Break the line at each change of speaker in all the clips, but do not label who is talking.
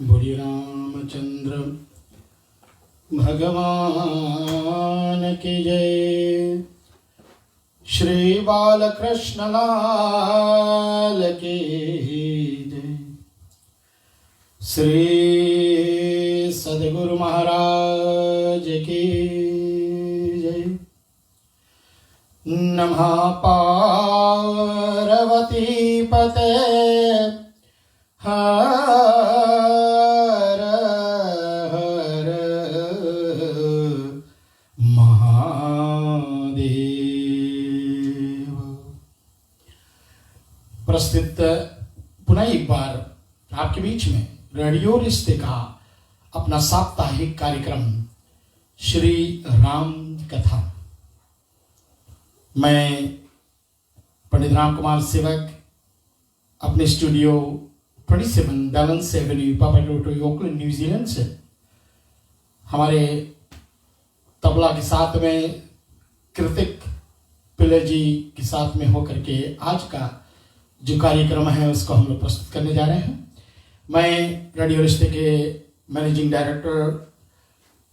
बोलिए रामचंद्र भगवान की जय। श्री बालकृष्ण लाल की जय। श्री सद्गुरु महाराज की जय। नमः पार्वती पते हर हर महादेव। प्रस्तुत पुनः एक बार आपके बीच में रेडियो रिश्ते का अपना साप्ताहिक कार्यक्रम श्री राम कथा। मैं पंडित राम कुमार सेवक अपने studio 27 Balance Avenue Papatoetoe Auckland New Zealand से हमारे तबला के साथ में कृतिक पिल्ले जी के साथ में होकर के आज का जो कार्यक्रम है उसको हम लोग प्रस्तुत करने जा रहे हैं। मैं रेडियो रिश्ते के मैनेजिंग डायरेक्टर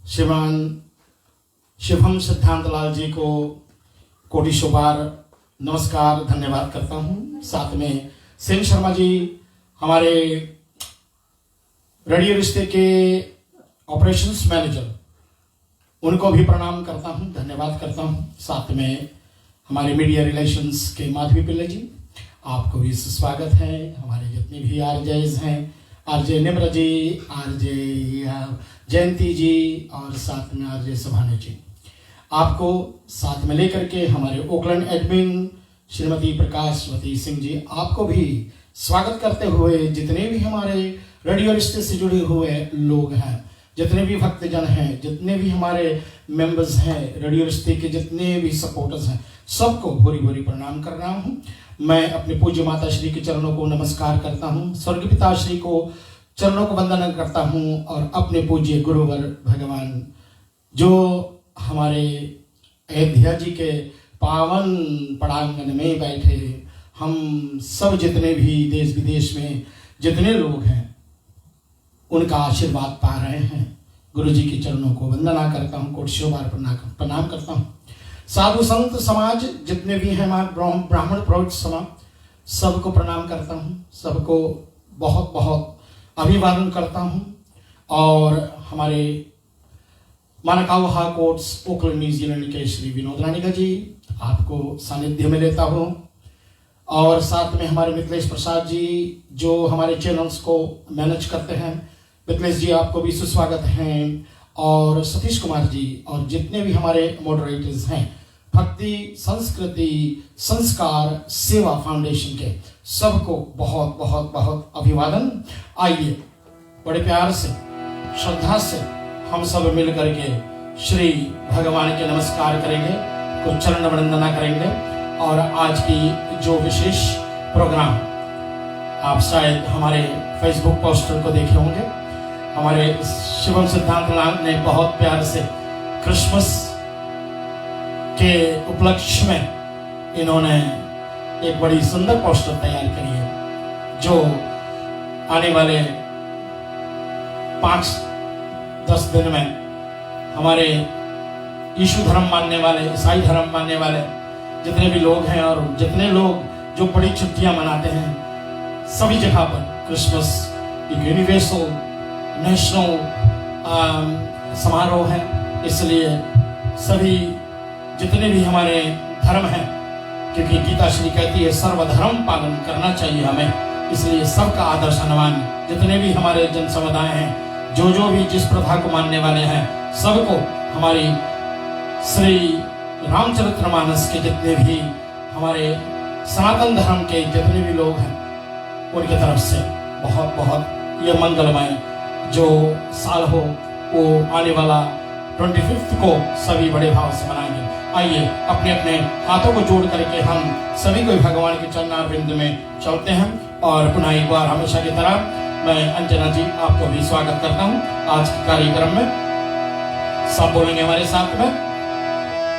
श्रीमान शिवम सिद्धांतलाल जी को कोटिशो बार नमस्कार धन्यवाद करता हूँ। साथ में सेन शर्मा जी हमारे रेडियो रिश्ते के ऑपरेशंस मैनेजर, उनको भी प्रणाम करता हूँ, धन्यवाद करता हूँ। साथ में हमारे मीडिया रिलेशंस के माधवी पिल्ले जी, आपको भी स्वागत है। हमारे जितने भी आरजेज हैं, आरजे निम्र जी, आरजे जयंती जी और साथ में आरजे सभाने जी, आपको साथ में लेकर के हमारे ओकलैंड एडमिन श्रीमती प्रकाशवती सिंह जी, आपको भी स्वागत करते हुए जितने भी हमारे रेडियो रिश्ते से जुड़े हुए लोग हैं, जितने भी भक्तजन हैं, जितने भी हमारे मेंबर्स हैं, रेडियो रिश्ते के जितने भी सपोर्टर्स हैं, सबको भूरी भूरी प्रणाम कर रहा हूँ। मैं अपने पूज्य माता श्री के चरणों को नमस्कार करता हूँ, स्वर्ग पिता श्री को चरणों को वंदना करता हूँ और अपने पूज्य गुरुवर भगवान जो हमारे अयोध्या जी के पावन पड़ांगन में बैठे हम सब जितने भी देश विदेश में जितने लोग हैं उनका आशीर्वाद पा रहे हैं। गुरु जी के चरणों को वंदना करता हूँ, कोटियों बार प्रणाम करता हूँ। साधु संत समाज जितने भी हैं, हमारे ब्राह्मण प्रौढ़ समाज, सबको प्रणाम करता हूँ, सबको बहुत बहुत अभिवादन करता हूँ। और हमारे मानकावा कोर्ट्स ओकलैंड न्यूजीलैंड के श्री विनोद रानिका जी, आपको सानिध्य में लेता हूँ। और साथ में हमारे मिथिलेश प्रसाद जी जो हमारे चैनल्स को मैनेज करते हैं, मिथिलेश जी आपको भी सुस्वागत हैं। और सतीश कुमार जी और जितने भी हमारे मॉडरेटर्स हैं, भक्ति संस्कृति संस्कार सेवा फाउंडेशन के सबको बहुत बहुत बहुत अभिवादन। आइए बड़े प्यार से श्रद्धा से हम सब मिल करके श्री भगवान के नमस्कार करेंगे, कुछ चरण वंदना करेंगे। और आज की जो विशेष प्रोग्राम आप शायद हमारे फेसबुक पोस्टर को देखे होंगे, हमारे शिवम सिद्धांतलाल ने बहुत प्यार से क्रिसमस के उपलक्ष्य में इन्होंने एक बड़ी सुंदर पोस्टर तैयार करी है, जो आने वाले 5-10 दिन में हमारे यीशु धर्म मानने वाले, ईसाई धर्म मानने वाले जितने भी लोग हैं और जितने लोग जो बड़ी छुट्टियां मनाते हैं, सभी जगह पर क्रिसमस एक यूनिवर्सल नेशनल समारोह है। इसलिए सभी जितने भी हमारे धर्म हैं, क्योंकि गीता श्री कहती है सर्वधर्म पालन करना चाहिए हमें, इसलिए सबका आदर सम्मान, जितने भी हमारे जन समुदाय हैं, जो भी जिस प्रथा को मानने वाले हैं, सबको हमारी श्री रामचरितमानस के जितने भी हमारे सनातन धर्म के जितने भी लोग हैं, उनकी तरफ से बहुत बहुत ये मंगलमय जो साल हो वो आने वाला 25 को सभी बड़े भाव से मनाएंगे। आइए अपने अपने हाथों को जोड़ करके हम सभी को भगवान के चरणारविंद में चलते हैं। और पुनः एक बार हमेशा की तरह मैं अंजना जी आपको भी स्वागत करता हूँ आज के कार्यक्रम में। सब बोलेंगे हमारे साथ में,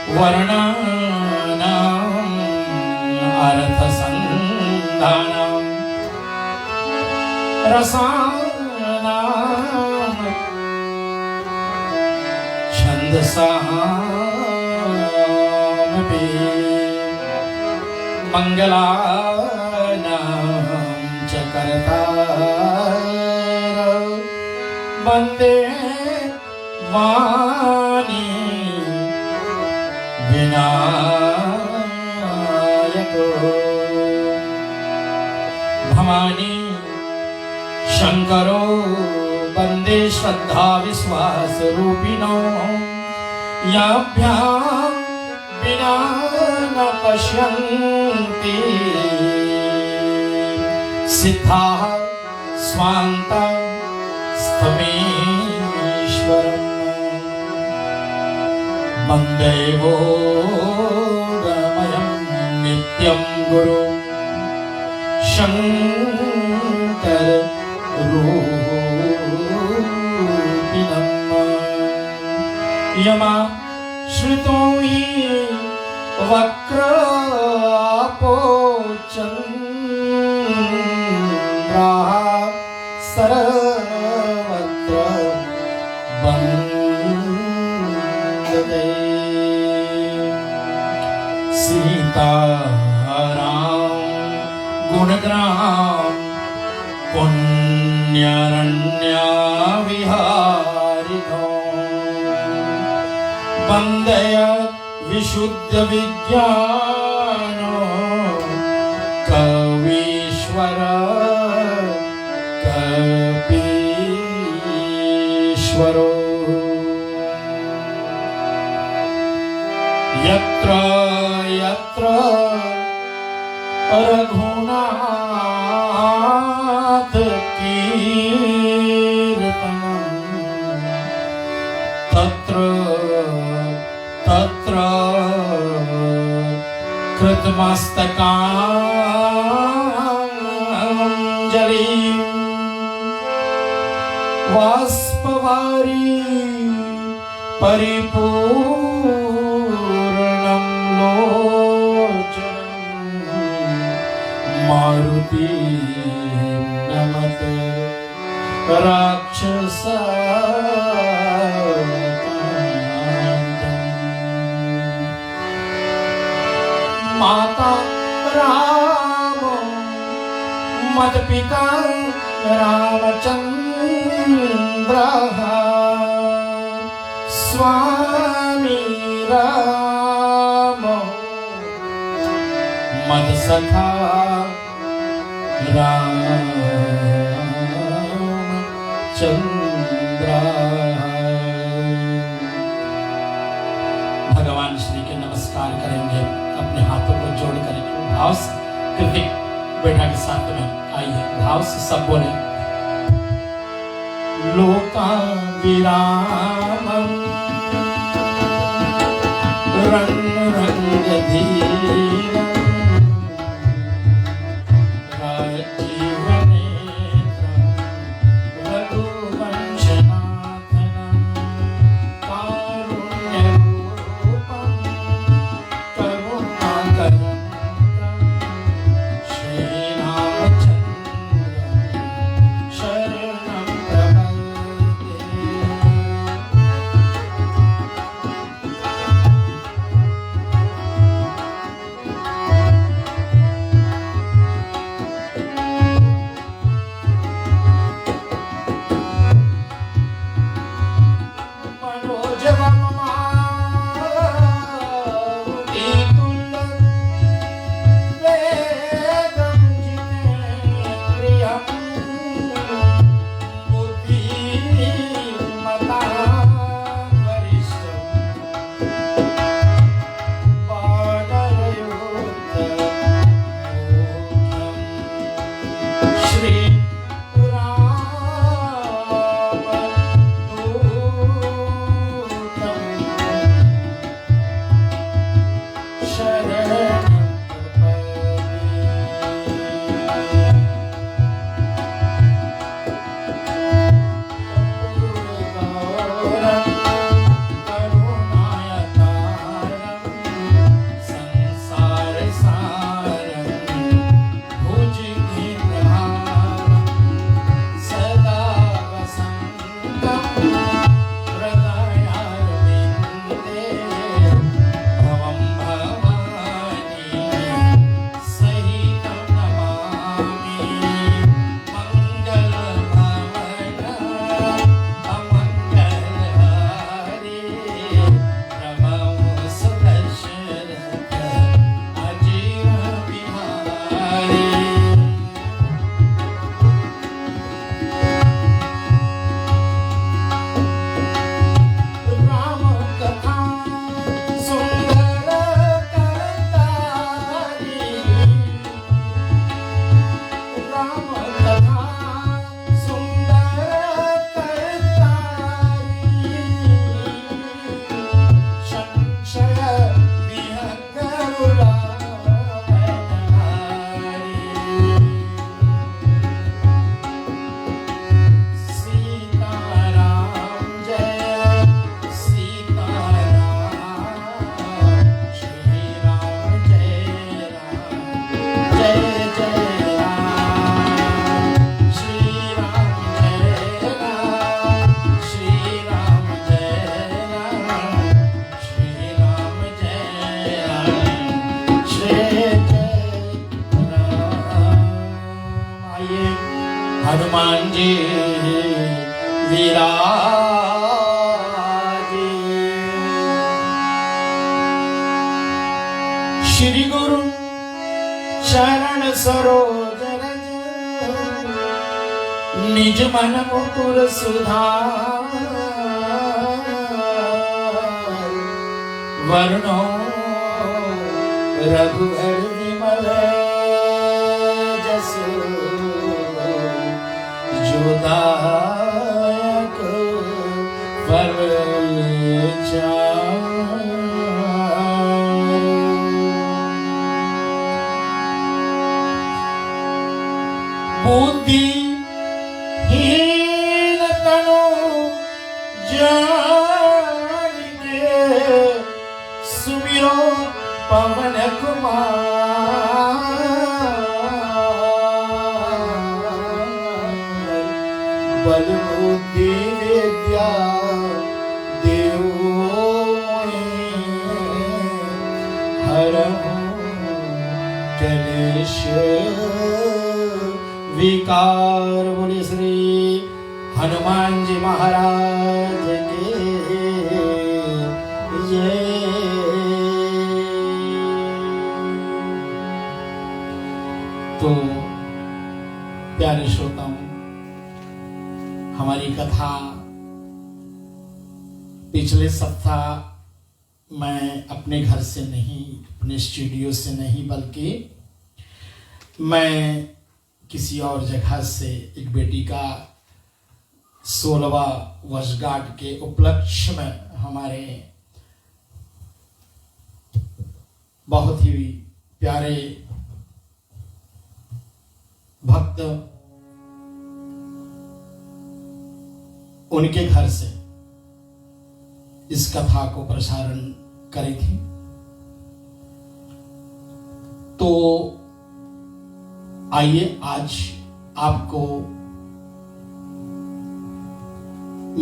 वर्णानाम अर्थ संधानम रसानाम छंदसाम पे मंगलानाम च कर्तार वंदे वाणी विनायको भवानी शंकरो वंदे श्रद्धा विश्वास रूपिणो याभ्यां विना न पश्यन्ति सिद्धाः स्वान्ता स्तमेश्वरम् वन्देवो रमयं नित्यं गुरु शंकर रूपिणम् यमा श्रुतो हि वक्रापोचन्द्राः सर्वत्र वन्दते सीताराम गुणग्राम पुण्यरण्यविहारिणो वन्दय विशुद्ध विज्ञानो कवीश्वर कपीश्वरो यत्र यत्र रघुनाथ कीर्तनं तत्र तत्र कृतमस्तकाञ्जलि बाष्पवारी परिपूर्णं लोचनं मारुति नमते माता राम मत पिता रामचंद्र स्वामी राम मत सखा रामचंद्र। भगवान श्री के नमस्कार करेंगे अपने हाथों को जोड़ करेंगे भाव से। कृतिक बैठा के साथ में आइए भाव से सब बोले लोका विरामम रंग रंग धीरम आइए हनुमान जी विराजे। श्री गुरु चरण सरोज रज निज मन मुकुर सुधार। वरुणो रघुवर विमल जसु जो दायक फल चार। बुद्धि हीन तनु जानिके सुमिरो पवन कुमार। बल बुद्धि विद्या देवो हरहु कलेश विकार। बोले श्री हनुमान जी महाराज के जय। तो प्यारे श्रोताओं, हमारी कथा पिछले सप्ताह मैं अपने घर से नहीं, अपने स्टूडियो से नहीं, बल्कि मैं किसी और जगह से एक बेटी का 16वां वर्षगांठ के उपलक्ष्य में हमारे बहुत ही प्यारे भक्त उनके घर से इस कथा को प्रसारण करी थी। तो आइए आज आपको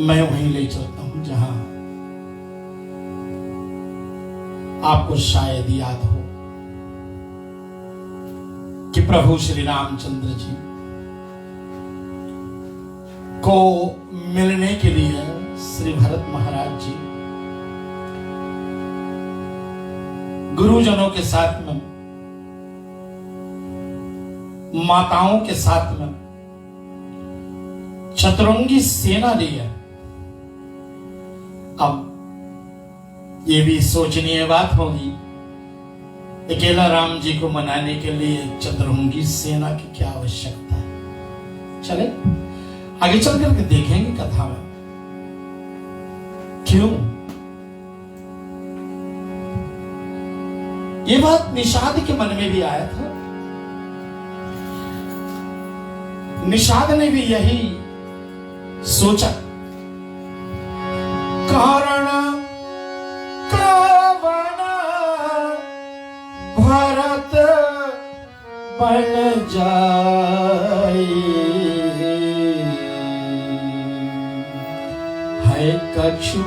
मैं वहीं ले चलता हूं जहां आपको शायद याद हो कि प्रभु श्री रामचंद्र जी को मिलने के लिए श्री भरत महाराज जी गुरुजनों के साथ में, माताओं के साथ में चतुरंगी सेना ली है। अब ये भी सोचनीय बात होगी, अकेला राम जी को मनाने के लिए चतुरंगी सेना की क्या आवश्यकता है। चले आगे चल करके देखेंगे कथा में क्यों ये बात निषाद के मन में भी आया था। निषाद ने भी यही सोचा, कारण कवन भरत बन जाए, है कछु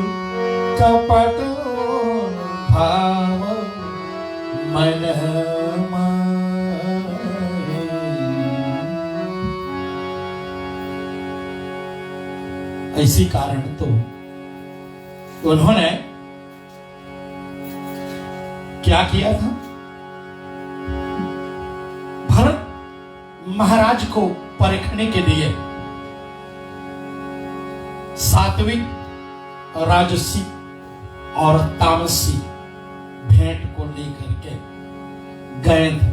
कपट भाव मन माए। इसी कारण तो उन्होंने क्या किया था, भरत महाराज को परखने के लिए सात्विक, राजसी और तामसी भेंट को लेकर के गए थे।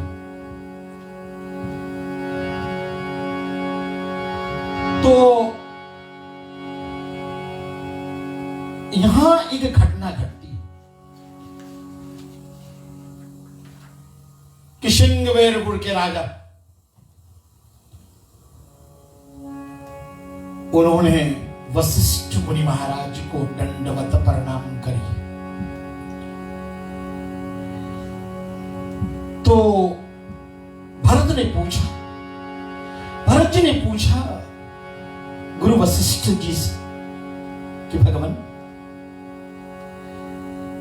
तो यहां एक घटना घटती है कि श्रृंगवेरपुर के राजा उन्होंने वशिष्ठ मुनि महाराज को दंडवत प्रणाम करी। तो भरत जी ने पूछा गुरु वशिष्ठ जी से कि भगवान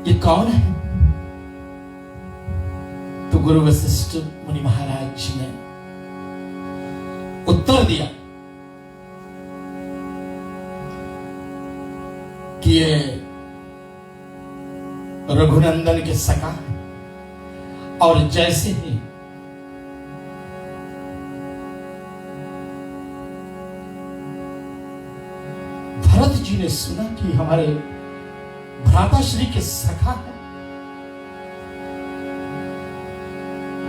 ये कौन है। तो गुरु वशिष्ठ मुनि महाराज ने उत्तर दिया कि ये रघुनंदन के सखा है। और जैसे ही भरत जी ने सुना कि हमारे भ्राताश्री के सखा है,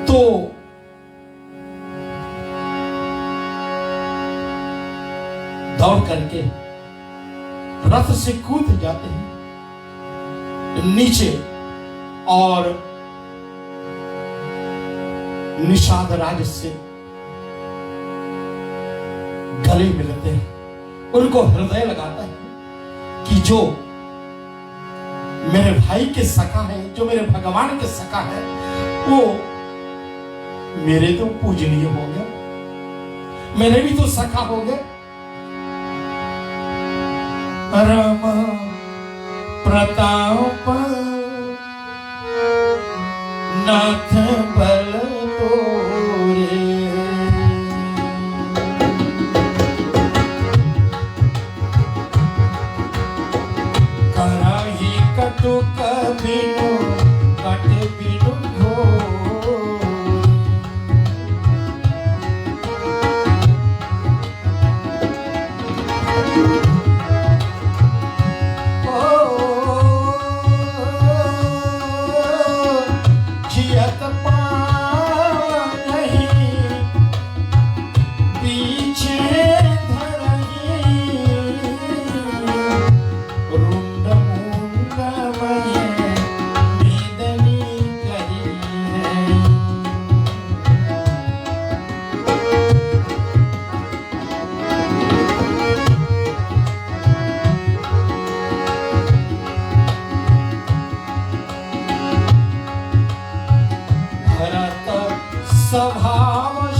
तो दौड़ करके रथ से कूद जाते हैं नीचे और निषाद राज से गले मिलते हैं। उनको हृदय लगाता है कि जो मेरे भाई के सखा है, जो मेरे भगवान के सखा है, वो मेरे तो पूजनीय हो गया, मेरे भी तो सखा हो गए। राम प्रताप नाथ बल तोरे, कराही कटुक बिनु कट बिनु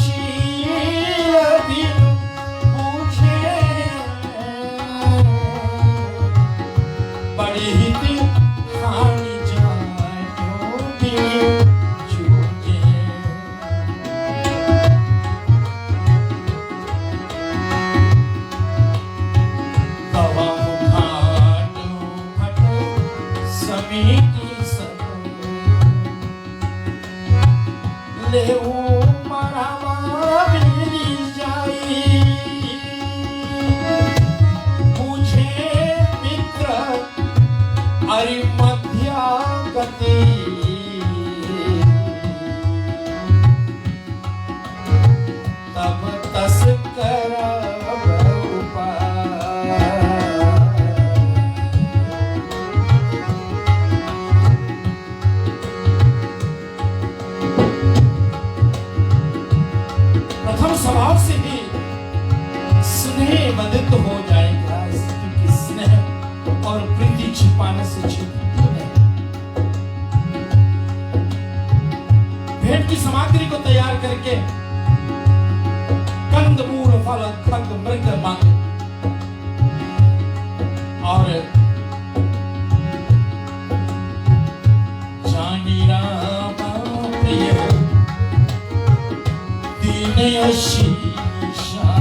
स्वभावशील बिन पूछे, बड़ी हित हानि जानो बिन जूझे। गवाह घाटो घट समीति सब लेऊ हरि मध्या गति, तब तस करब उपाय। प्रथम स्वभाव से ही स्नेह बंधित हो जाएगा, क्योंकि स्नेह और प्रीति छिपाने से छिपती है। भेंट की सामग्री को तैयार करके कंद मूल फल खग मृग मांगे और जानी राम प्रिय दीन शीशा।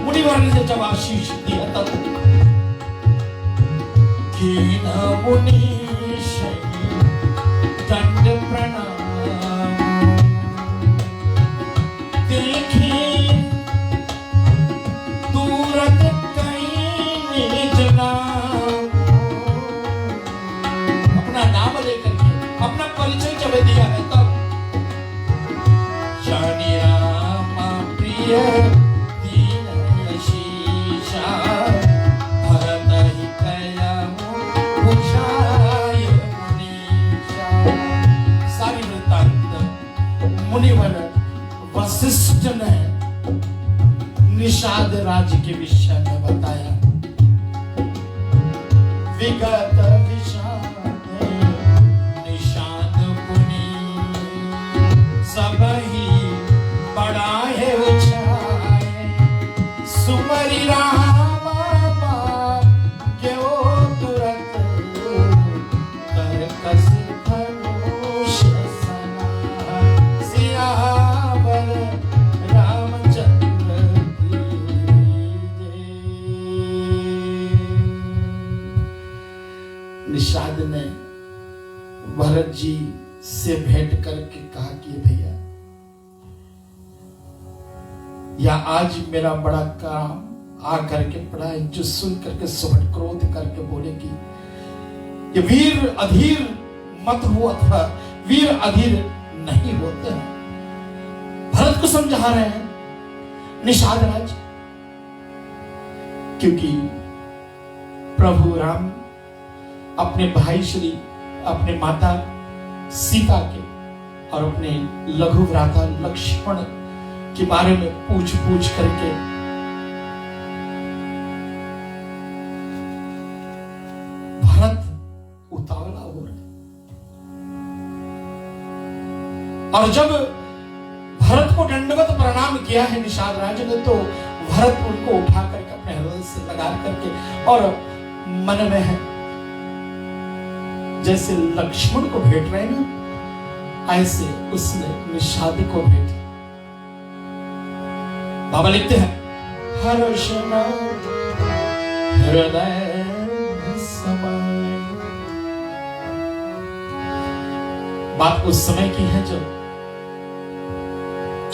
मुनिवर ने जब आशीष दिया तब कीन मुनि दंड प्रणाम, देखे दूरत कहीं निज नाम। अपना नाम लेकर के अपना परिचय जब दिया है तब जानी राम प्रिय मुनिवर वशिष्ठ ने निषाद राज्य के विषय में बताया। विगत विषाद निषाद पुनि सब ही बड़ा है उछाए, सुमरि राम के ओ तुरंत कर कस धनुष सना। सिया से भेंट करके कहा कि भैया, या आज मेरा बड़ा काम आ करके पड़ा है, जो सुन करके सुबह क्रोध करके बोले कि ये वीर अधीर मत हो अथवा वीर अधीर नहीं होते हैं। भरत को समझा रहे हैं निषाद राज, क्योंकि प्रभु राम अपने भाई श्री अपने माता सीता के और अपने लघु भ्राता लक्ष्मण के बारे में पूछ पूछ करके भरत उतावला हो रहे। और जब भरत को दंडवत प्रणाम किया है निषाद राज ने, तो भरत उनको उठा करके अपने हृदय से लगा करके और मन में है जैसे लक्ष्मण को भेंट रहे ना, ऐसे उसने निषाद को भेंट। बाबा लिखते हैं हर्ष हृदय समाए। बात उस समय की है जब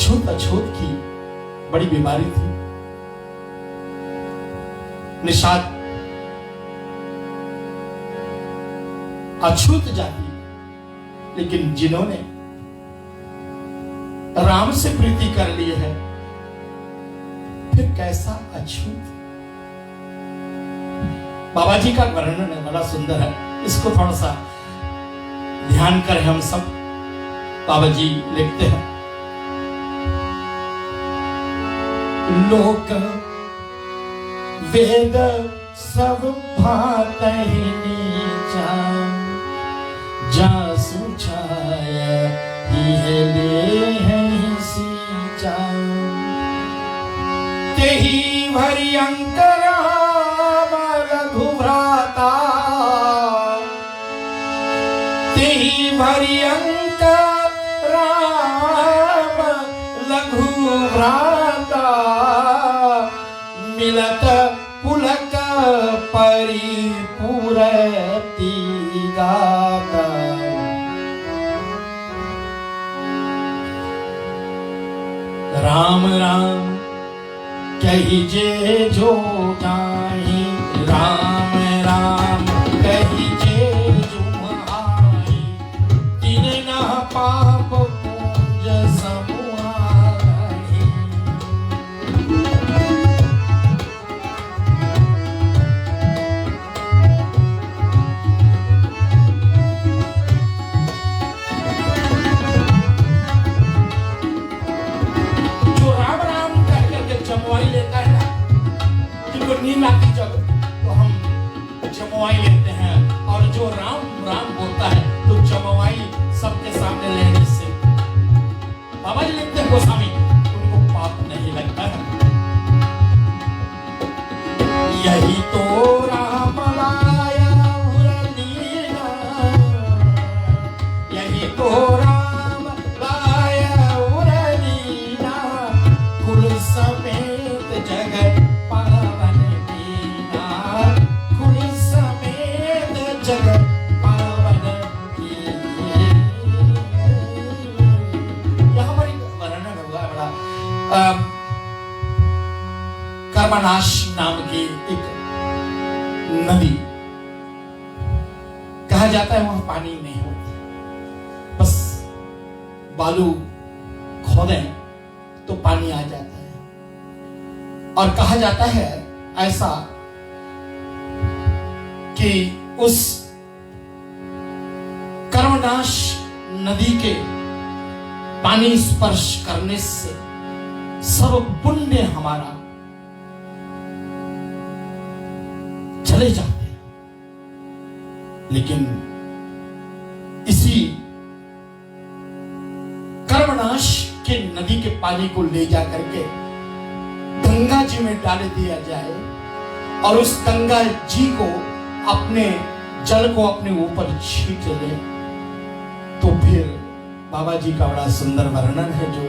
छूत अछूत की बड़ी बीमारी थी। निषाद अछूत जाति, लेकिन जिन्होंने राम से प्रीति कर ली है, फिर कैसा अछूत। बाबा जी का वर्णन है, बड़ा सुंदर है, इसको थोड़ा सा ध्यान करें हम सब। बाबा जी लिखते हैं लोक वेद सब भात ही नीचा, जासु छाया ले है सींचा, तेहि भरी अंकरा लघु भ्राता, तेहि भरी अंकरा लघु भ्राता, मिलत पुलक परिपूरति गाता। राम राम कहिजे जो जाहि, राम राम कहिजे जो आई, तिने न पाप पूंज समुहाई। जो राम राम कह करके जमुआई लेता है ना, जिनको नींद आती जब, तो हम जमुआई लेते हैं, और जो राम राम बोलता है तो जमुआई सबके सामने लेने से बाबा जी लिखते हैं गोस्वामी, उनको पाप नहीं लगता है। यही तो राम लाया उरलीना, यही तो राम लाया उरलीना, कुल समेत जगत पावन कीना, कुल समेत जगत पावन कीना। यहाँ पर एक वर्णन हुआ है बड़ा, कर्मनाश नाम की एक नदी, कहा जाता है वहां पानी नहीं होता, बस बालू खोदें तो पानी आ जाता है। और कहा जाता है ऐसा कि उस कर्मनाश नदी के पानी स्पर्श करने से सब पुण्य हमारा चले जाते हैं। लेकिन इसी कर्मनाश के नदी के पानी को ले जा करके गंगा जी में डाल दिया जाए, और उस गंगा जी को अपने जल को अपने ऊपर छींट ले, तो फिर बाबा जी का बड़ा सुंदर वर्णन है जो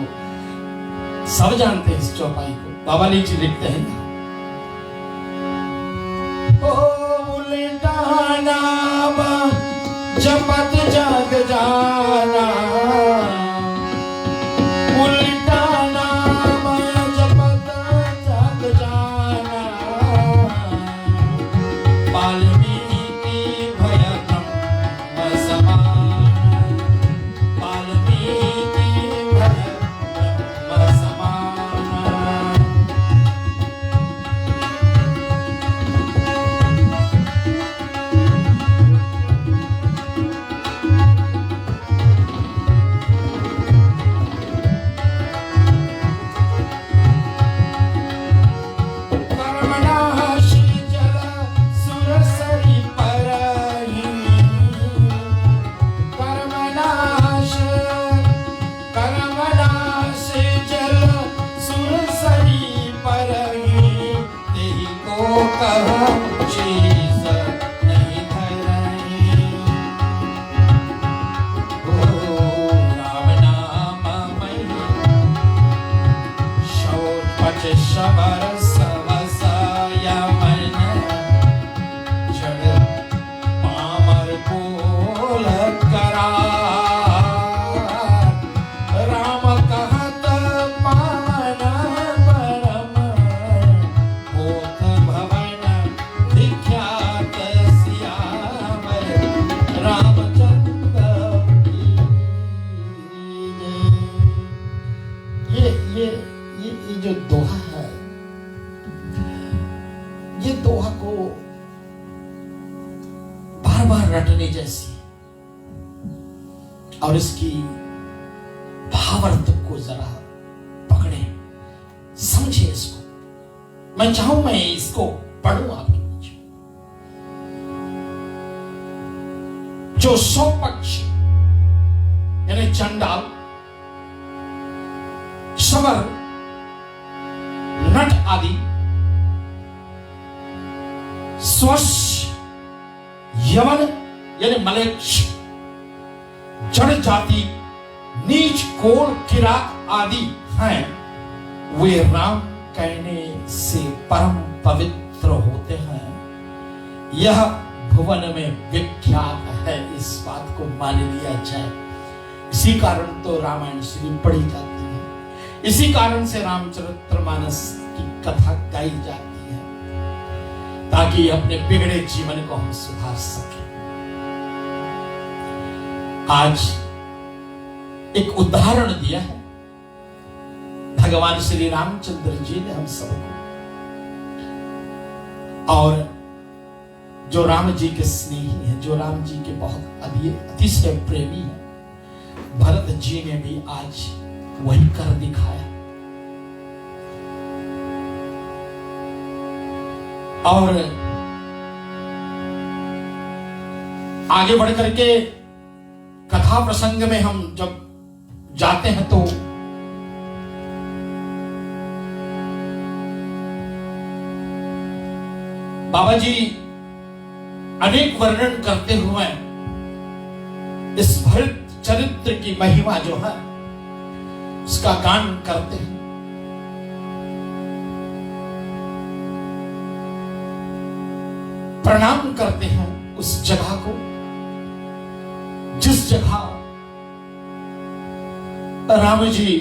सब जानते हैं इस चौपाई को। बाबा जी लिखते हैं जपत जग जाना उल्टा नाम जपत जग जाना वाल्मीकि भय ब्रह्म समान वाल्मीकि भय ब्रह्म समान। शबर सवसाया मन जड़ पामर बोल करा राम कहत पावन परम होत भवन विख्यात सियावर रामचंद्र की जय। ये जो दोहा है, ये दोहा को बार बार रटने जैसी और इसकी भावार्थ को जरा पकड़े, समझे इसको। मैं चाहूं मैं इसको पढ़ूं आपके बीच। जो सौ पक्ष यानी चंडाल, शबर, नट आदि, स्वश, यवन यानी मलेच्छ, जड़ जाति, नीच, कोल, किरात आदि हैं, वे राम कहने से परम पवित्र होते हैं। यह भुवन में विख्यात है, इस बात को मान लिया जाए। इसी कारण तो रामायण श्री पढ़ी जाती है, इसी कारण से रामचरितमानस की कथा गाई जाती है, ताकि अपने बिगड़े जीवन को हम सुधार सकें। आज एक उदाहरण दिया है भगवान श्री रामचंद्र जी ने हम सबको, और जो राम जी के स्नेही हैं, जो राम जी के बहुत अतिशय प्रेमी हैं, भरत जी ने भी आज वही कर दिखाया। और आगे बढ़ करके कथा प्रसंग में हम जब जाते हैं तो बाबा जी अनेक वर्णन करते हुए इस भरत चरित्र की महिमा जो है उसका गान करते हैं। प्रणाम करते हैं उस जगह को जिस जगह राम जी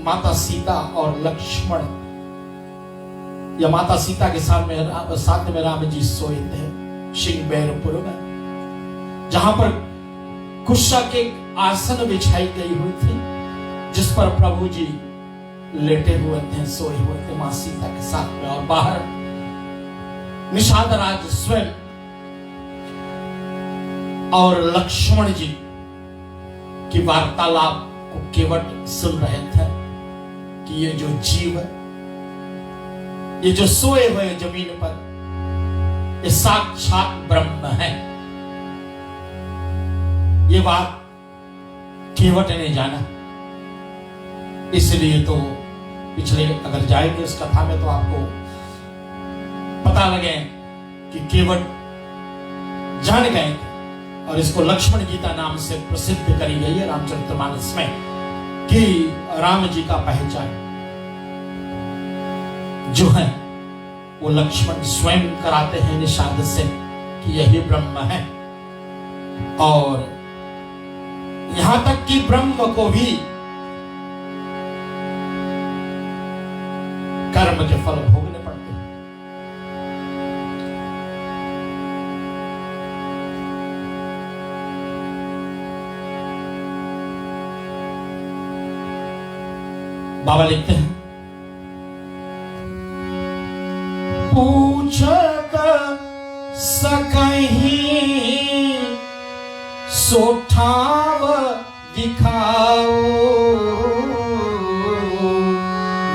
माता सीता और लक्ष्मण या माता सीता के साथ में राम जी सोए थे श्रृंगबेरपुर में, जहां पर कुशा के आसन बिछाई गई हुई थी, जिस पर प्रभु जी लेटे हुए थे, सोए हुए थे मां सीता के साथ में। और बाहर निषाद राज स्वयं और लक्ष्मण जी की वार्तालाप को केवट सुन रहे थे कि ये जो जीव है, ये जो सोए हुए जमीन पर, ये साक्षात ब्रह्म है। ये बात केवट ने जाना, इसलिए तो पिछले अगर जाएंगे उस कथा में तो आपको पता लगे कि केवट जान गए, और इसको लक्ष्मण गीता नाम से प्रसिद्ध करी गई है रामचरितमानस में, कि राम जी का पहचान जो है वो लक्ष्मण स्वयं कराते हैं निषाद से कि यही ब्रह्म है। और यहां तक कि ब्रह्म को भी कर्म के फल भोगने पड़ते हैं। बाबा लिखते हैं, पूछत सकहीं सोठाव दिखाओ,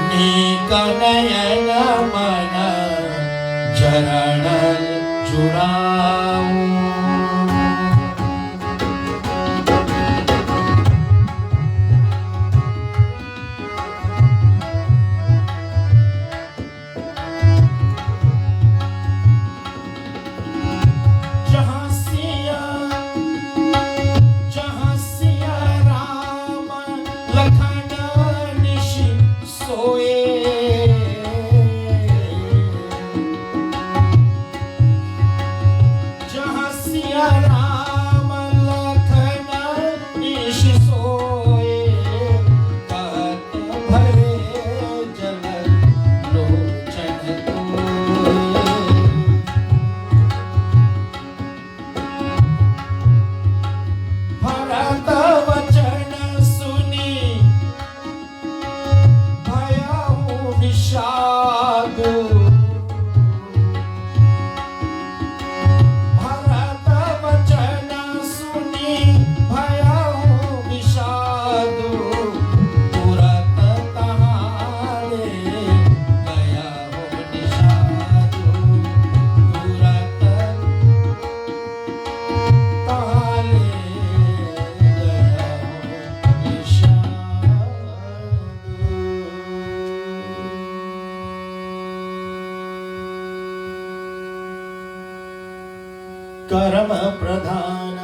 नीक नयन मन चरण जुड़ाओ। कर्म प्रधान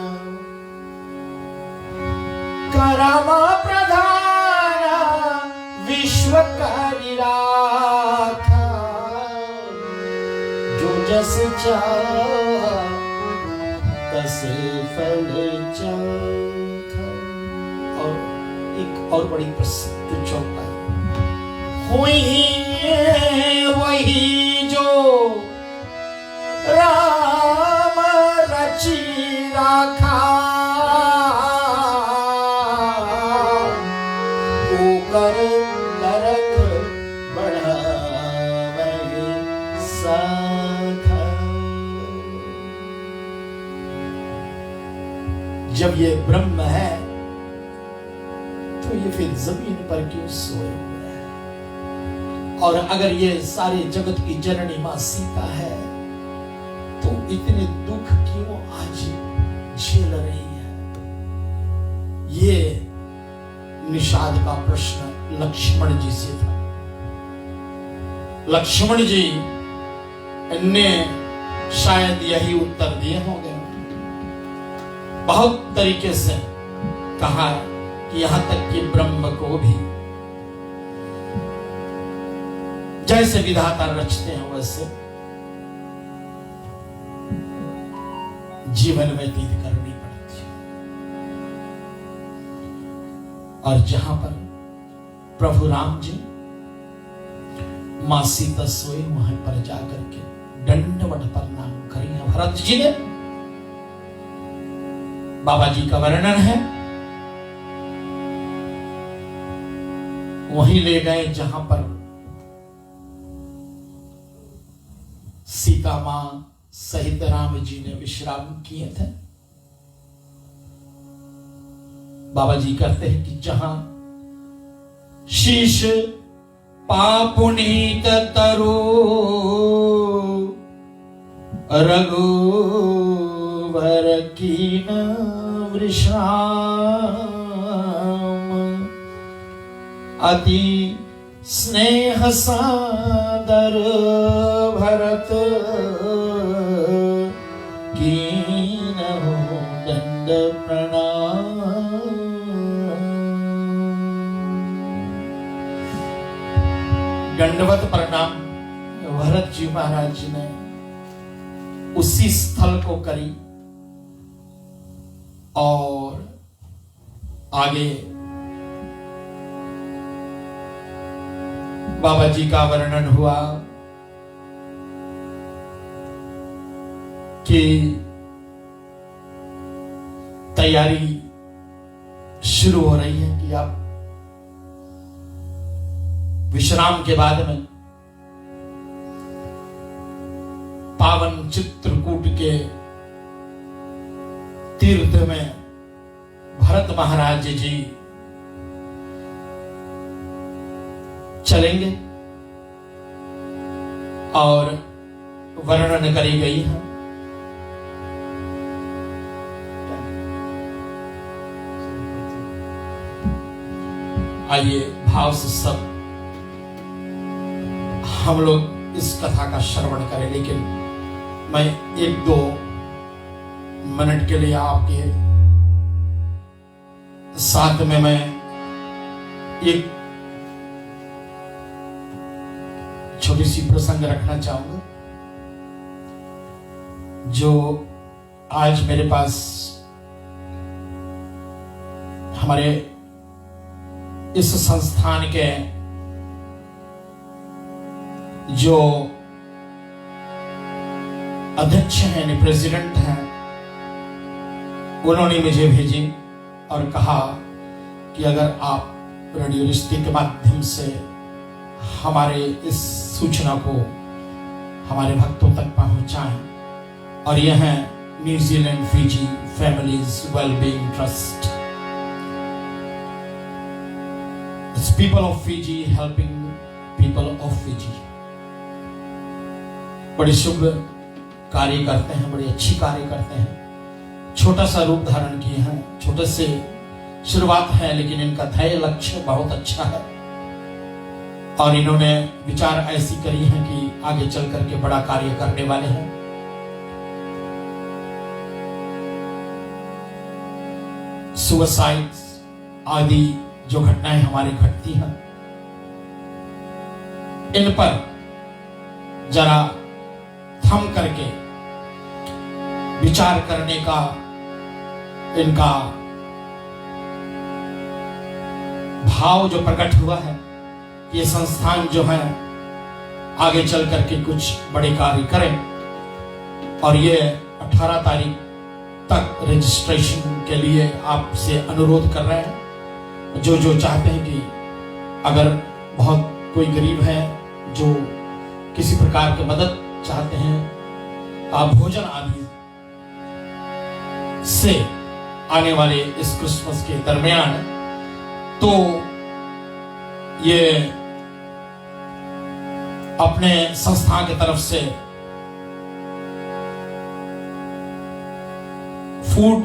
विश्व करि राखा, जो जस चाहा तस फल चाखा। और एक और बड़ी प्रसिद्ध चौपाई, हुई वही जो राम रची राखा, को कर नरक बढ़ावे साखा। जब ये ब्रह्म है तो ये फिर जमीन पर क्यों सोए हुए है? और अगर ये सारे जगत की जननी मां सीता है तो इतने दुख क्यों आज झेल रही है? ये निषाद का प्रश्न लक्ष्मण जी से था। लक्ष्मण जी ने शायद यही उत्तर दिए होंगे। बहुत तरीके से कहा कि यहां तक कि ब्रह्म को भी जैसे विधाता रचते हैं वैसे जीवन व्यतीत करनी पड़ती है। और जहां पर प्रभु राम जी मां सीता सोए वहां पर जाकर के दंडवत प्रणाम करें। भरत जी ने, बाबा जी का वर्णन है, वहीं ले गए जहां पर सीता मां सहित राम जी ने विश्राम किए थे। बाबा जी कहते हैं कि जहां शीश पापुनीत तरु रघुवर कीन विश्राम, अति स्नेह सादर भरत कीनहु दंड प्रणाम। दंडवत प्रणाम भरत जी महाराज ने उसी स्थल को करी और आगे बाबा जी का वर्णन हुआ कि तैयारी शुरू हो रही है कि अब विश्राम के बाद में पावन चित्रकूट के तीर्थ में भरत महाराज जी चलेंगे और वर्णन करी गई है। आइए भाव से सब हम लोग इस कथा का श्रवण करें, लेकिन मैं 1-2 मिनट के लिए आपके साथ में मैं एक छोटी सी प्रसंग रखना चाहूंगा जो आज मेरे पास हमारे इस संस्थान के जो अध्यक्ष हैं, प्रेसिडेंट हैं, उन्होंने मुझे भेजी और कहा कि अगर आप रेडियो रिश्ते के माध्यम से हमारे इस सूचना को हमारे भक्तों तक पहुंचाएं। और यह है New Zealand Fiji families wellbeing trust, it's people of Fiji helping people of Fiji. बड़े शुभ कार्य करते हैं, बड़ी अच्छी कार्य करते हैं, छोटा सा रूप धारण किए हैं, छोटे से शुरुआत है, लेकिन इनका ध्येय लक्ष्य बहुत अच्छा है और इन्होंने विचार ऐसी करी है कि आगे चल करके बड़ा कार्य करने वाले हैं। सुसाइड्स आदि जो घटनाएं हमारी घटती हैं, इन पर जरा थम करके विचार करने का इनका भाव जो प्रकट हुआ है, ये संस्थान जो है आगे चल करके कुछ बड़े कार्य करें। और ये 18 तारीख तक रजिस्ट्रेशन के लिए आपसे अनुरोध कर रहे हैं। जो चाहते हैं कि अगर बहुत कोई गरीब है जो किसी प्रकार की मदद चाहते हैं, आप भोजन आदि से आने वाले इस क्रिसमस के दरमियान, तो ये अपने संस्था की तरफ से फूड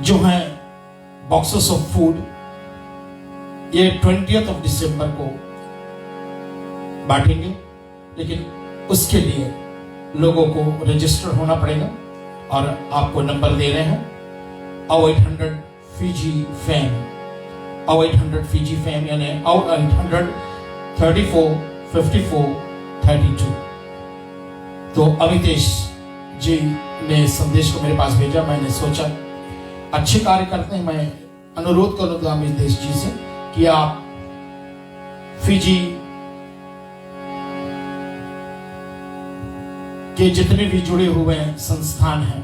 जो है बॉक्सेस ऑफ फूड, ये 20 दिसंबर को बांटेंगे। लेकिन उसके लिए लोगों को रजिस्टर होना पड़ेगा और आपको नंबर दे रहे हैं 0800 फिजी फैम, 0800 फिजी फैम यानी 0800 34 54 32। तो अमितेश जी ने संदेश को मेरे पास भेजा, मैंने सोचा अच्छे कार्य करते हैं, मैं अनुरोध करूंगा अमितेश जी से कि आप फिजी के जितने भी जुड़े हुए संस्थान हैं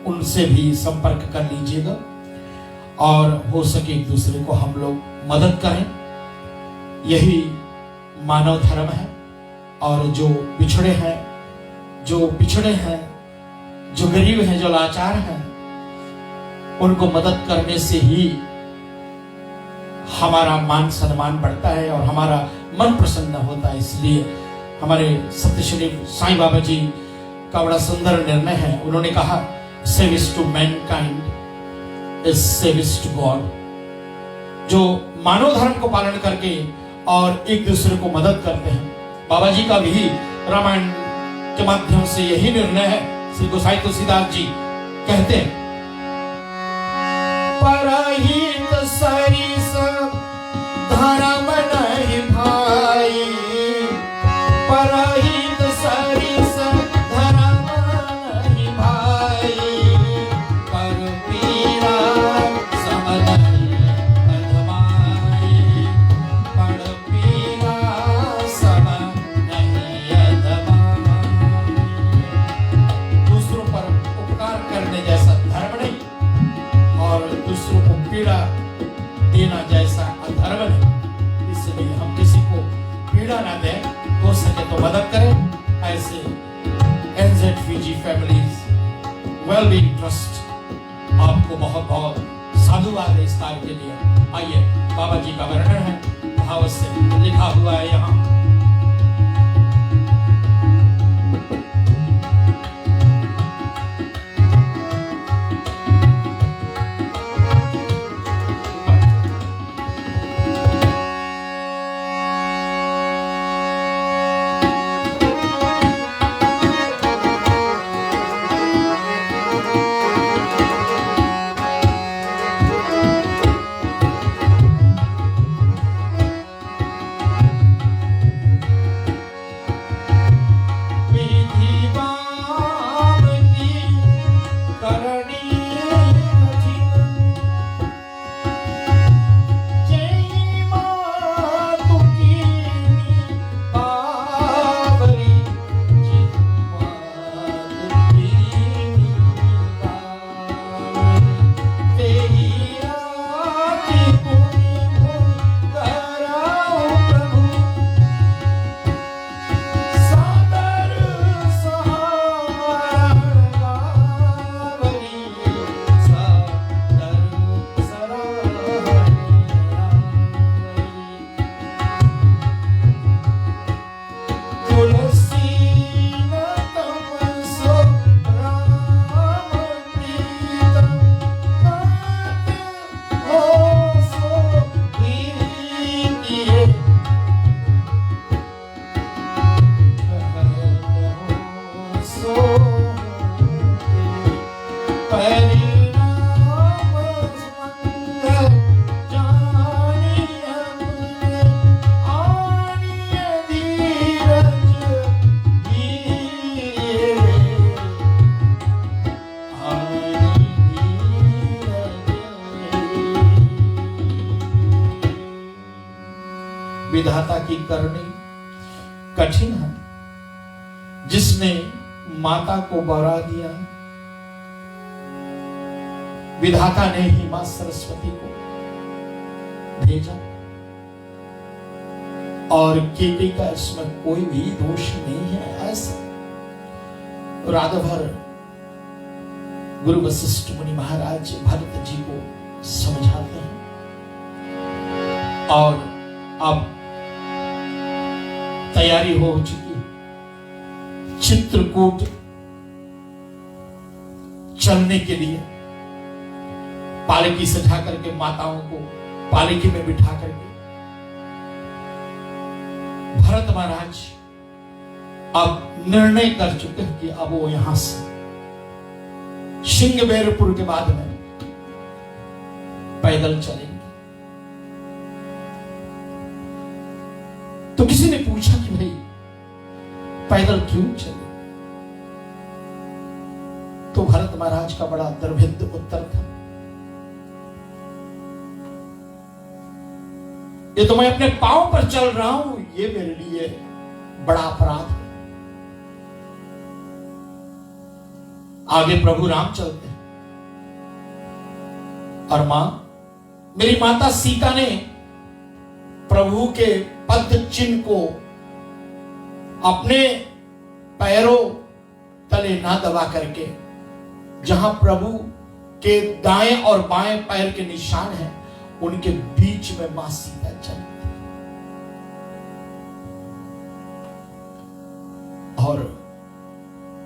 उनसे भी संपर्क कर लीजिएगा और हो सके एक दूसरे को हम लोग मदद करें। यही मानव धर्म है। और जो पिछड़े हैं, जो गरीब हैं, जो लाचार हैं, उनको मदद करने से ही हमारा मान सम्मान बढ़ता है और हमारा मन प्रसन्न होता है। इसलिए हमारे सत्यश्री साईं बाबा जी का बड़ा सुंदर निर्णय है। उन्होंने कहा service to mankind is service to God. जो मानव धर्म को पालन करके और एक दूसरे को मदद करते हैं, बाबा जी का भी रामायण के माध्यम से यही निर्णय है। श्री गोसाई तुलसीदास जी कहते हैं, परहित सरिस धर्म नहीं भाई, परहित सरिस धर्म नहीं भाई, अधर्म है, इसलिए हम किसी को पीड़ा ना दें, हो सके तो मदद करें। ऐसे NZVG फैमिलीज वेलबींग ट्रस्ट आपको बहुत बहुत साधुवाद है इस कार्य के लिए। आइए, बाबा जी का वर्णन है, भाव से लिखा हुआ है यहाँ। विधाता की करनी कठिन है, जिसने माता को बरा दिया, विधाता ने ही मां सरस्वती को भेजा, और केके का इसमें कोई भी दोष नहीं है। ऐसा रात भर गुरु वशिष्ठ मुनि महाराज भरत जी को समझाते हैं, और अब तैयारी हो चुकी है, चित्रकूट चलने के लिए पालकी सजा करके माताओं को पालकी में बिठा करके भरत महाराज अब निर्णय कर चुके हैं कि अब वो यहां से श्रृंगबेरपुर के बाद में पैदल चलेंगे। तो किसी ने पूछा कि भाई पैदल क्यों चले? तो भरत महाराज का बड़ा दुर्भेद्य उत्तर था, ये तो मैं अपने पांव पर चल रहा हूं, ये मेरे लिए बड़ा अपराध है। आगे प्रभु राम चलते हैं, और मां, मेरी माता सीता ने प्रभु के पद चिन्ह को अपने पैरों तले ना दबा करके, जहां प्रभु के दाएं और बाएं पैर के निशान हैं, उनके बीच में मां सीता चलती, और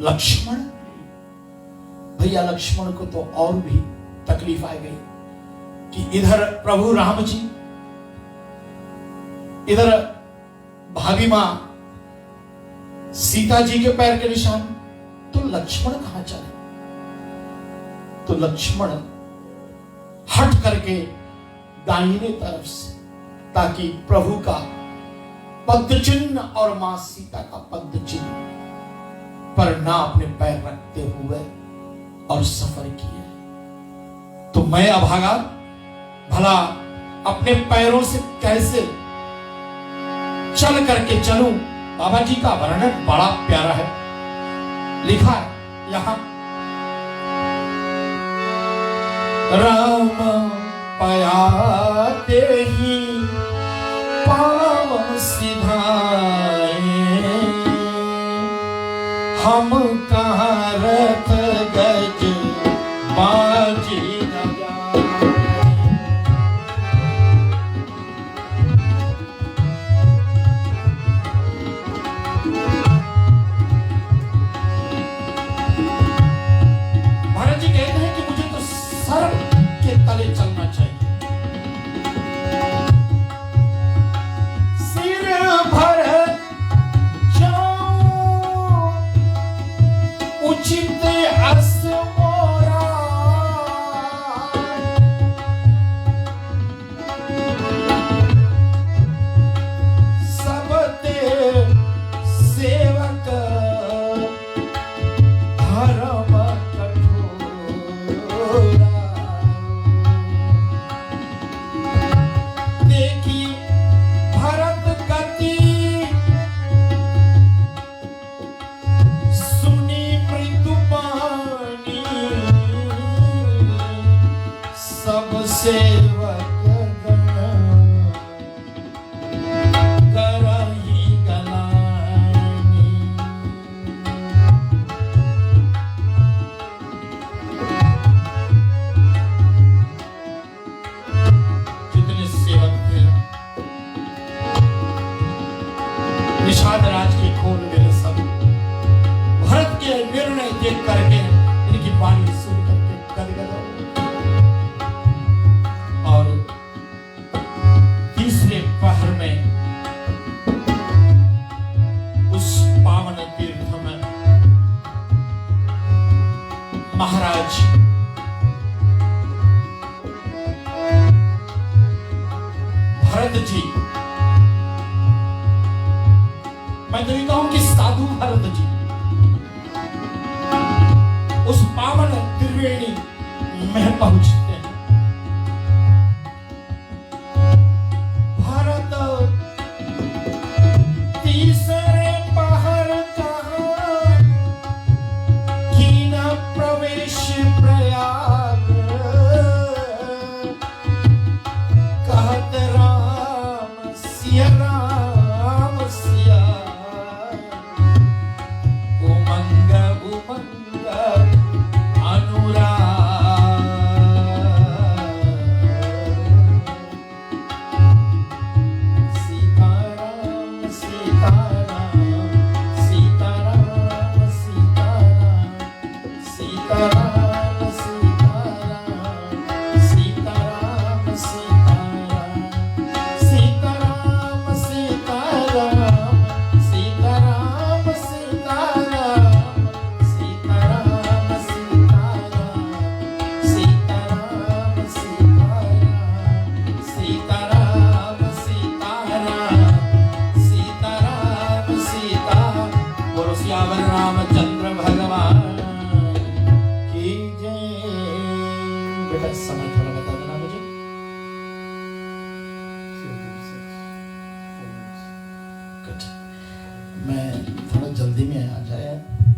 लक्ष्मण, भैया लक्ष्मण को तो और भी तकलीफ आ गई कि इधर प्रभु राम जी, इधर भाभी मां सीता जी के पैर के निशान, तो लक्ष्मण कहां चले? तो लक्ष्मण हट करके दाहिने तरफ से, ताकि प्रभु का पद चिन्ह और मां सीता का पद चिन्ह पर ना अपने पैर रखते हुए और सफर किए। तो मैं अभागा भला अपने पैरों से कैसे चल करके चलूं? बाबा जी का वर्णन बड़ा प्यारा है, लिखा है यहां, राम पयाते ही पावन सिधाए, हम कहाँ रथ गज बाजी न जाए। भरत जी कहते हैं कि मुझे तो सर्प के तले चलना चाहिए, सिर भर जाऊं उचित अस मोरा, सब ते सेवक धर्म कठोरा। देखी भरत गति सुनी मृदु बानी, सब सेवक गण करही गलानी। जितने सेवक थे निषाद राज के खोल में सब भरत के निर्णय देख करके इनकी वाणी सुन करके गदगद हो गए। और तीसरे पहर में उस पावन तीर्थ में महाराज भरत जी, मैं तो ये कहूं कि साधु भरत जी उस पावन त्रिवेणी में पहुंचते हैं। भरत तीसरे पहर कहाँ कीना प्रवेश प्रयाग, कहत राम सिया राम सिया, उमंग उमंग अनुराग। सीताराम सीताराम सीताराम सीताराम सीताराम सीताराम सीताराम सीताराम सीताराम सीताराम सीताराम सीताराम सीताराम सीताराम सीताराम सीताराम सीताराम सीताराम सीताराम सीता। बोलो सियावर रामचंद्र भगवान की जय। बेटा समय थोड़ा बता देना मुझे। Good. मैं थोड़ा जल्दी में आ जाए,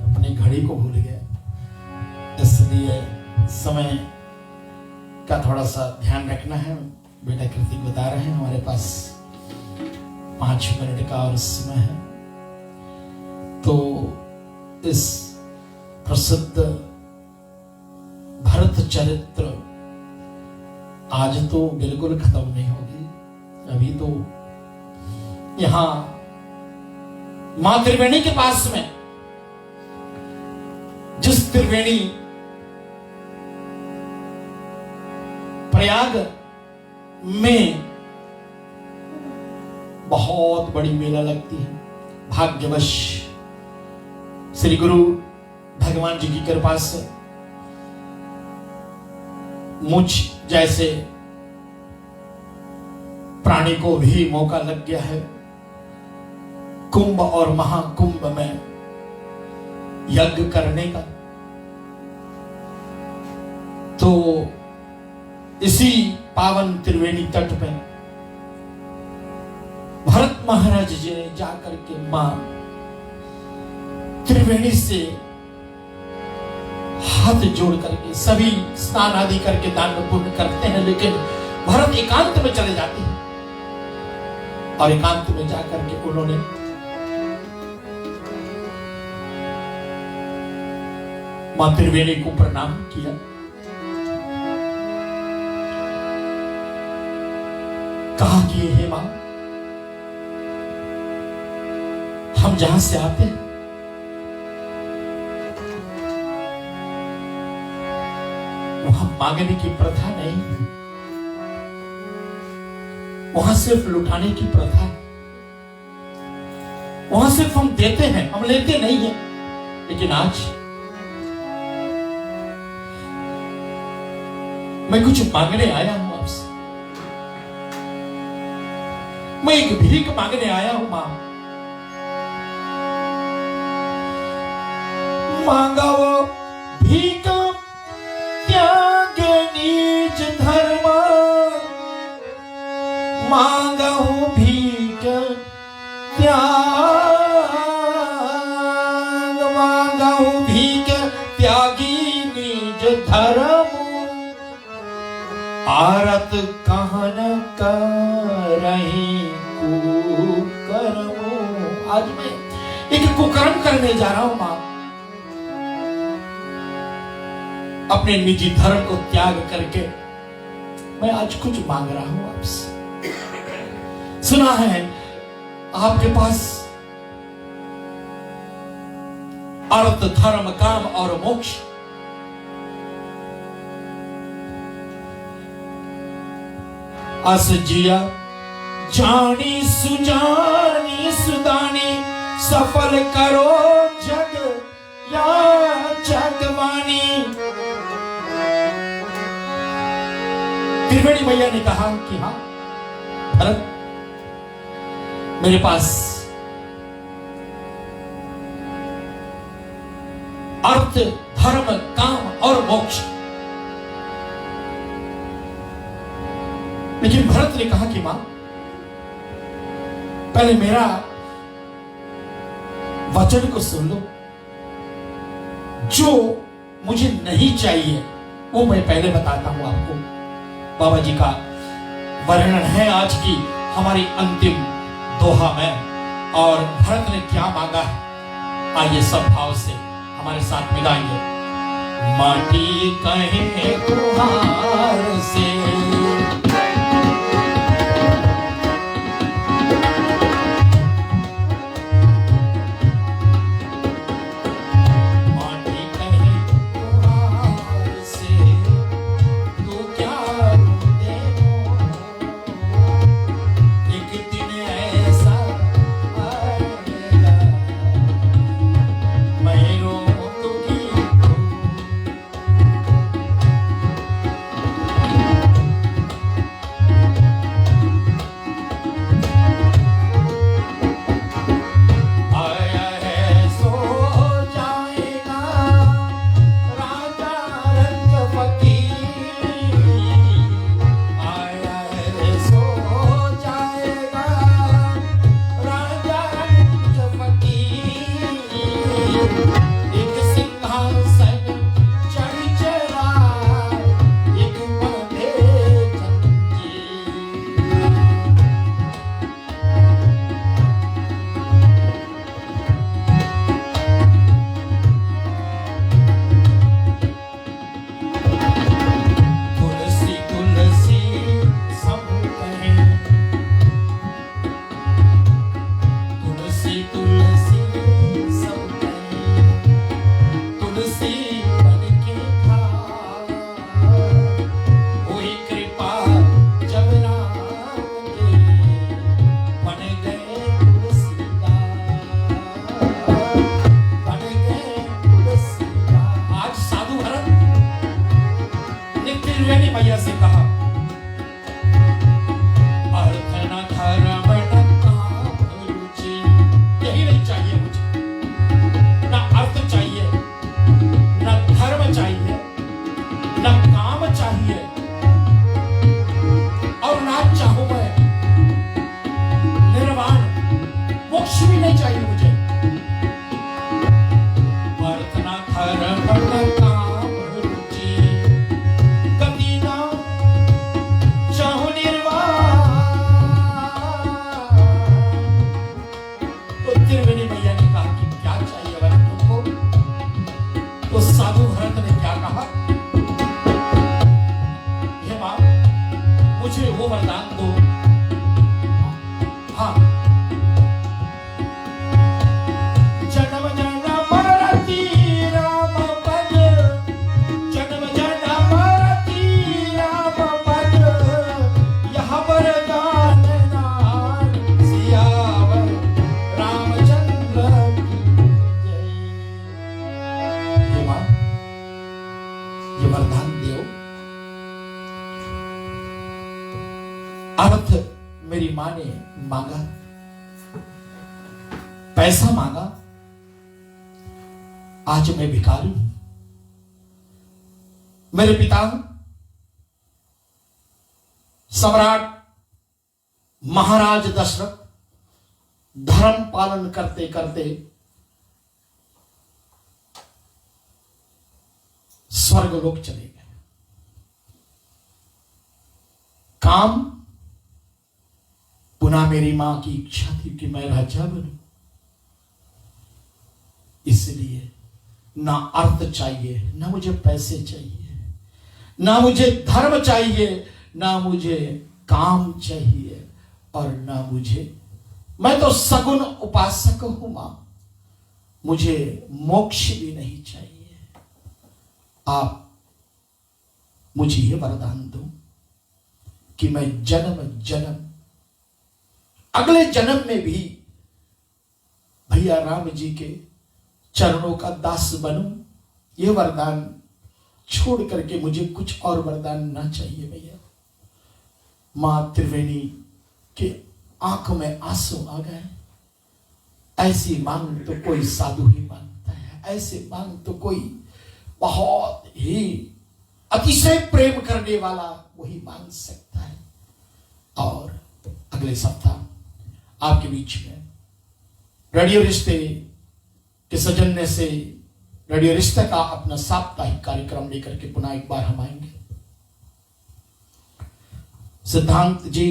अपनी घड़ी को भूल गया, इसलिए समय का थोड़ा सा ध्यान रखना है। बेटा कृतिक बता रहे हैं हमारे पास 5 मिनट का और समय है, तो इस प्रसिद्ध भरत चरित्र आज तो बिल्कुल खत्म नहीं होगी। अभी तो यहां मां त्रिवेणी के पास में, जिस त्रिवेणी प्रयाग में बहुत बड़ी मेला लगती है, भाग्यवश श्री गुरु भगवान जी की कृपा से मुझ जैसे प्राणी को भी मौका लग गया है कुंभ और महाकुंभ में यज्ञ करने का। तो इसी पावन त्रिवेणी तट पे भरत महाराज जी ने जाकर के मां त्रिवेणी से हाथ जोड़ करके, सभी स्नान आदि करके दान पुण्य करते हैं, लेकिन भरत एकांत में चले जाते हैं और एकांत में जाकर के उन्होंने मां त्रिवेणी को प्रणाम किया। कहा कि हे मां, हम जहां से आते हैं वहां मांगने की प्रथा नहीं है, वहां सिर्फ लुटाने की प्रथा है। वहां सिर्फ हम देते हैं, हम लेते नहीं हैं। लेकिन आज मैं कुछ मांगने आया हूं आपसे। मैं एक भीख मांगने आया हूं मां। मांगा वो भीख त्याग नीच धर्म, मांगा हूं भीख त्याग, मांगा हूं भीख त्यागी निज धर्म, आरत कहन करही कुकर्म। आज मैं एक कुकर्म करने जा रहा हूं मां। अपने निजी धर्म को त्याग करके मैं आज कुछ मांग रहा हूं आपसे। सुना है आपके पास अर्थ, धर्म, काम और मोक्ष अस जिया जानी सुजानी सुदानी, सफल करो जग या जगवानी। त्रिवेणी मैया ने कहा कि हाँ भरत, मेरे पास अर्थ, धर्म, काम और मोक्ष। लेकिन भरत ने कहा कि मां, पहले मेरा वचन को सुन लो। जो मुझे नहीं चाहिए वो मैं पहले बताता हूं आपको। बाबा जी का वर्णन है आज की हमारी अंतिम दोहा में, और भरत ने क्या मांगा है आइए सब भाव से हमारे साथ मिलाएंगे। माटी कहे कुहार से, मेरी मां ने मांगा, पैसा मांगा, आज मैं भिखारी हूं। मेरे पिता सम्राट महाराज दशरथ धर्म पालन करते करते स्वर्गलोक चले गए। काम, पुनः मेरी मां की इच्छा थी कि मैं राजा बनूं, इसलिए ना अर्थ चाहिए, ना मुझे पैसे चाहिए, ना मुझे धर्म चाहिए, ना मुझे काम चाहिए, और ना मुझे, मैं तो सगुण उपासक हूं मां, मुझे मोक्ष भी नहीं चाहिए। आप मुझे यह वरदान दो कि मैं जन्म जन्म, अगले जन्म में भी भैया राम जी के चरणों का दास बनूं। यह वरदान छोड़ करके मुझे कुछ और वरदान ना चाहिए भैया। मां त्रिवेणी के आंख में आंसू आ गए। ऐसी मांग तो कोई साधु ही मांगता है, ऐसी मांग तो कोई बहुत ही अतिशय प्रेम करने वाला वही मांग सकता है। और अगले सप्ताह आपके बीच में रेडियो रिश्ते के सौजन्य से रेडियो रिश्ते का अपना साप्ताहिक कार्यक्रम लेकर के पुनः एक बार हम आएंगे। सिद्धांत जी,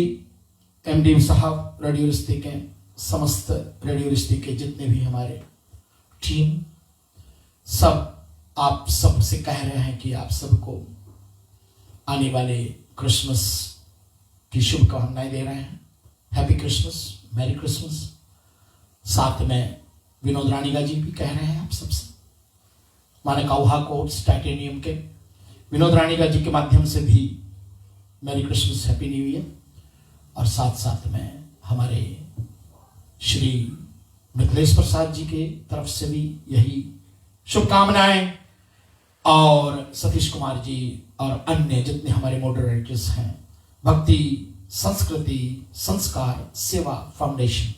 एमडी साहब, रेडियो रिश्ते के समस्त रेडियो रिश्ते के जितने भी हमारे टीम, सब आप सबसे कह रहे हैं कि आप सबको आने वाले क्रिसमस की शुभकामनाएं दे रहे हैं। Happy Christmas, merry Christmas. साथ में विनोद रानीगा जी भी कह रहे हैं आप सबसे, माने काउहा कोट्स टाइटेनियम के विनोद रानीगा जी के माध्यम से भी merry Christmas, happy new year. और साथ साथ में हमारे श्री मिथिलेश प्रसाद जी के तरफ से भी यही शुभकामनाएं, और सतीश कुमार जी और अन्य जितने हमारे मॉडरेटर्स हैं, भक्ति संस्कृति संस्कार सेवा फाउंडेशन,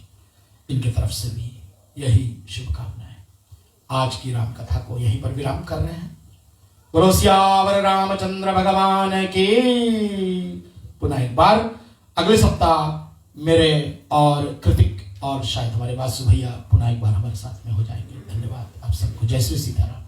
इनके तरफ से भी यही शुभकामनाएं। आज की राम कथा को यहीं पर विराम कर रहे हैं। बोलो सियावर रामचंद्र भगवान की। पुनः एक बार अगले सप्ताह मेरे और कृतिक और शायद हमारे वासु भैया पुनः एक बार हमारे साथ में हो जाएंगे। धन्यवाद आप सबको। जय श्री सीताराम।